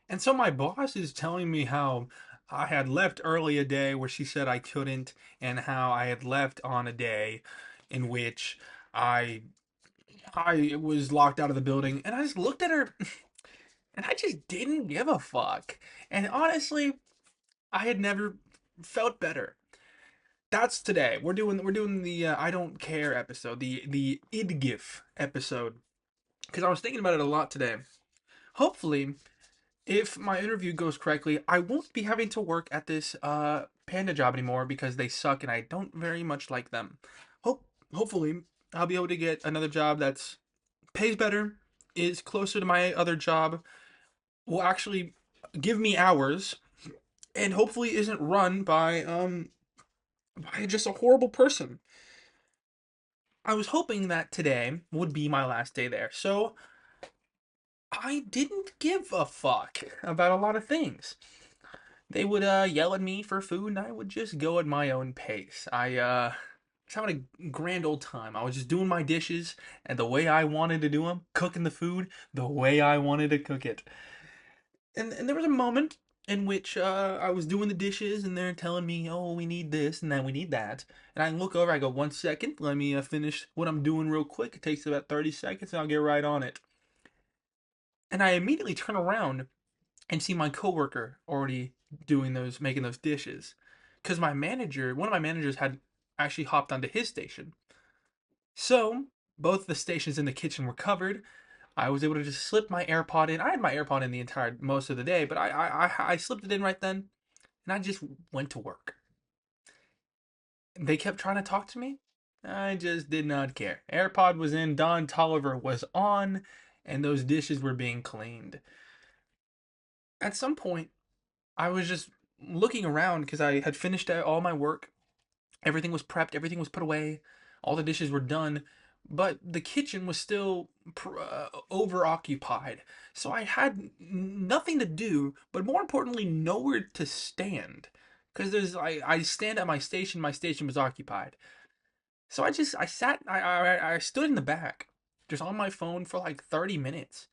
And so my boss is telling me how I had left early a day where she said I couldn't, and how I had left on a day in which I I was locked out of the building. And I just looked at her and I just didn't give a fuck. And honestly, I had never felt better. That's today. We're doing the I don't care episode, the IDGAF episode, because I was thinking about it a lot today. Hopefully, if my interview goes correctly, I won't be having to work at this panda job anymore because they suck and I don't very much like them. Hopefully I'll be able to get another job that's pays better, is closer to my other job, will actually give me hours, and hopefully isn't run by just a horrible person. I was hoping that today would be my last day there. So I didn't give a fuck about a lot of things. They would yell at me for food, and I would just go at my own pace. I was having a grand old time. I was just doing my dishes and the way I wanted to do them, cooking the food the way I wanted to cook it. And there was a moment in which I was doing the dishes, and they're telling me, "Oh, we need this, and then we need that." And I look over, I go, "1 second, let me finish what I'm doing real quick. It takes about 30 seconds, and I'll get right on it." And I immediately turn around and see my coworker already making those dishes, because one of my managers had actually hopped onto his station. So both the stations in the kitchen were covered. I was able to just slip my AirPod in. I had my AirPod in the entire most of the day, but I slipped it in right then, and I just went to work. They kept trying to talk to me. I just did not care. AirPod was in, Don Tolliver was on, and those dishes were being cleaned. At some point, I was just looking around because I had finished all my work. Everything was prepped, everything was put away, all the dishes were done, but the kitchen was still over occupied. So I had nothing to do, but more importantly, nowhere to stand. Because I stand at my station was occupied. So I sat, I stood in the back, just on my phone for like 30 minutes,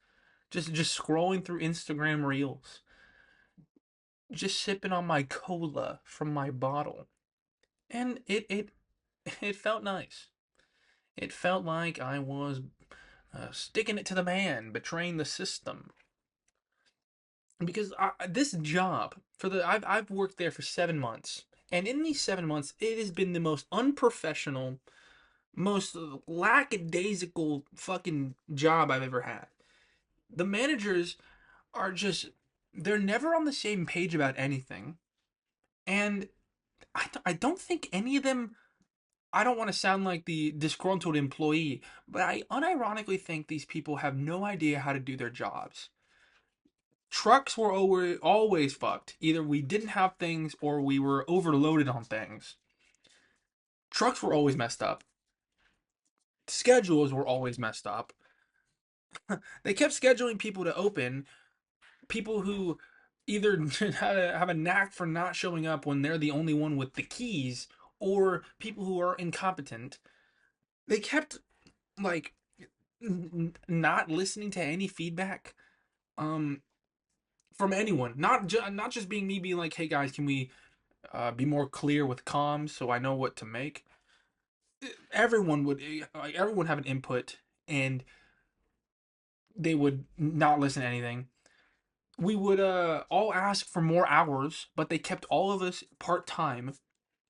just scrolling through Instagram Reels, just sipping on my cola from my bottle. And it felt nice. It felt like I was sticking it to the man, betraying the system. Because this job I've worked there for 7 months, and in these 7 months, it has been the most unprofessional, most lackadaisical fucking job I've ever had. The managers are just they're never on the same page about anything, and I don't think any of them. I don't want to sound like the disgruntled employee, but I unironically think these people have no idea how to do their jobs. Trucks were always fucked. Either we didn't have things or we were overloaded on things. Trucks were always messed up. Schedules were always messed up. They kept scheduling people to open, people who either have a knack for not showing up when they're the only one with the keys, or people who are incompetent. They kept like not listening to any feedback um from anyone, not just being me being like, "Hey guys, can we be more clear with comms so I know what to make." Everyone would like everyone have an input, and they would not listen to anything. We would all ask for more hours, but they kept all of us part-time,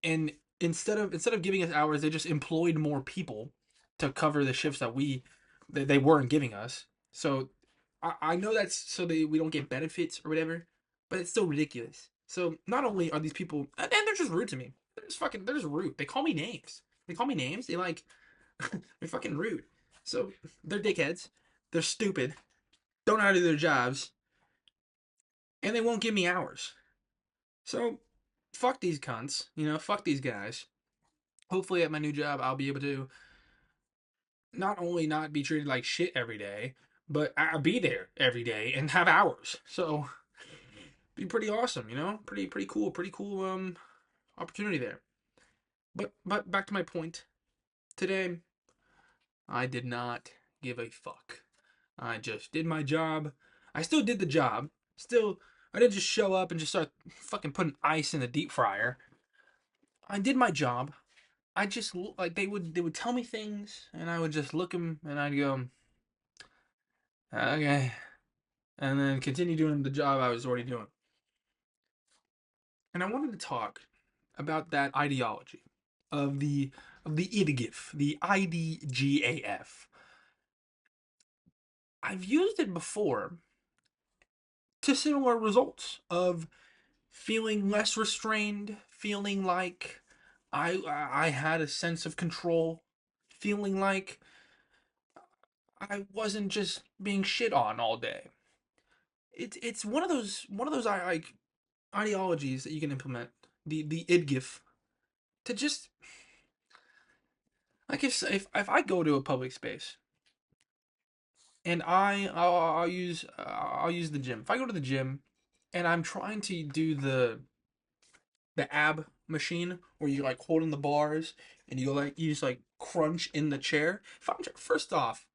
and instead of giving us hours, they just employed more people to cover the shifts that they weren't giving us. So I know that's so we don't get benefits or whatever, but it's still ridiculous. So not only are these people, and they're just rude to me. They're just rude. They call me names. They call me names. They like they're fucking rude. So they're dickheads. They're stupid. Don't know how to do their jobs, and they won't give me hours. So fuck these cunts. Fuck these guys. Hopefully at my new job I'll be able to not only not be treated like shit every day, but I'll be there every day and have hours. So be pretty awesome. Pretty cool, pretty cool opportunity there. But back to my point. Today I did not give a fuck. I just did my job. I still did the job. Still, I didn't just show up and just start fucking putting ice in the deep fryer. I did my job. I just like they would tell me things, and I would just look them, and I'd go, okay, and then continue doing the job I was already doing. And I wanted to talk about that ideology of the IDGAF, the IDGAF. I've used it before to similar results of feeling less restrained, feeling like I had a sense of control, feeling like I wasn't just being shit on all day. It's one of those like ideologies that you can implement, the IDGIF, to just like if I go to a public space and I'll use the gym. If I go to the gym and I'm trying to do the ab machine where you like holding the bars and you just like crunch in the chair. If I'm first off,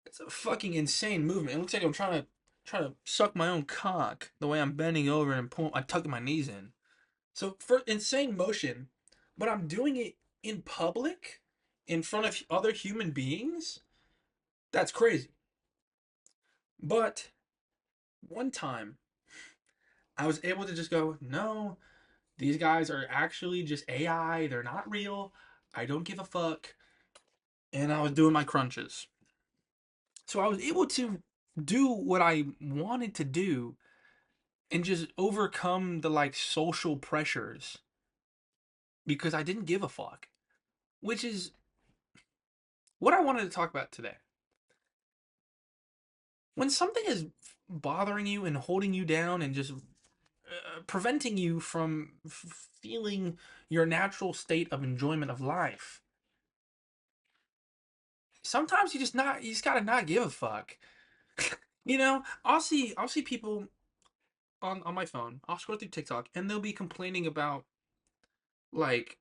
it's a fucking insane movement. It looks like I'm trying to suck my own cock the way I'm bending over and I'm tucking my knees in. So for insane motion, but I'm doing it in public in front of other human beings. That's crazy. But one time I was able to just go, no, these guys are actually just AI. They're not real. I don't give a fuck. And I was doing my crunches. So I was able to do what I wanted to do and just overcome the like social pressures because I didn't give a fuck, which is what I wanted to talk about today. When something is bothering you and holding you down and just preventing you from feeling your natural state of enjoyment of life, sometimes you just gotta not give a fuck. I'll see people on my phone. I'll scroll through TikTok and they'll be complaining about like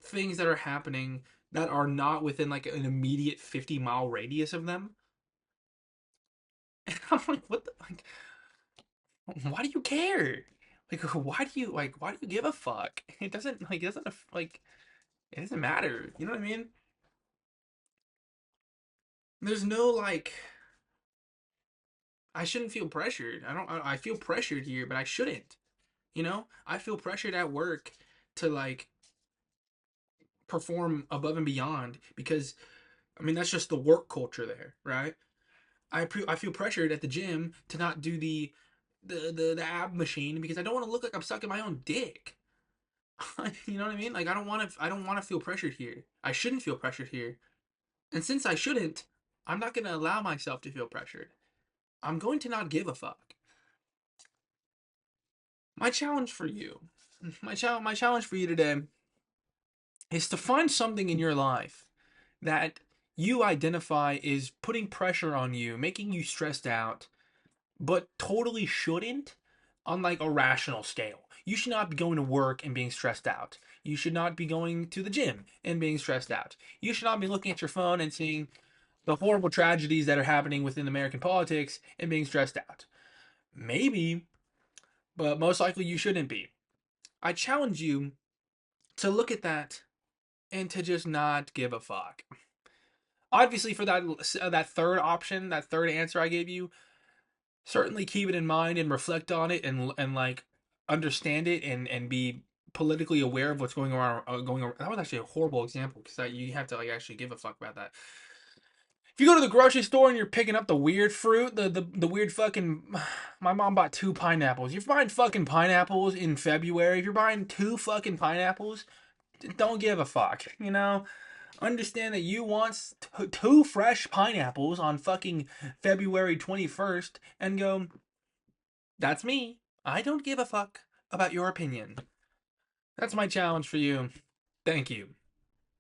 things that are happening that are not within like an immediate 50-mile radius of them. And I'm like, what the like why do you care? Like why do you give a fuck? It doesn't matter. You know what I mean? There's no like I shouldn't feel pressured. I feel pressured here, but I shouldn't. I feel pressured at work to like perform above and beyond because I mean that's just the work culture there, right? I feel pressured at the gym to not do the ab machine because I don't want to look like I'm sucking my own dick. You know what I mean? Like I don't want to feel pressured here. I shouldn't feel pressured here. And since I shouldn't, I'm not going to allow myself to feel pressured. I'm going to not give a fuck. My challenge for you, my challenge for you today is to find something in your life that you identify is putting pressure on you, making you stressed out, but totally shouldn't on like a rational scale. You should not be going to work and being stressed out. You should not be going to the gym and being stressed out. You should not be looking at your phone and seeing the horrible tragedies that are happening within American politics and being stressed out. Maybe, but most likely you shouldn't be. I challenge you to look at that and to just not give a fuck. Obviously, for that third option, that third answer I gave you, certainly keep it in mind and reflect on it and like understand it and be politically aware of what's going on going on. That was actually a horrible example because you have to like actually give a fuck about that. If you go to the grocery store and you're picking up the weird fruit, the weird fucking, my mom bought 2 pineapples. You're buying fucking pineapples in February. If you're buying 2 fucking pineapples, don't give a fuck. Understand that you want 2 fresh pineapples on fucking February 21st and go, that's me. I don't give a fuck about your opinion. That's my challenge for you. Thank you.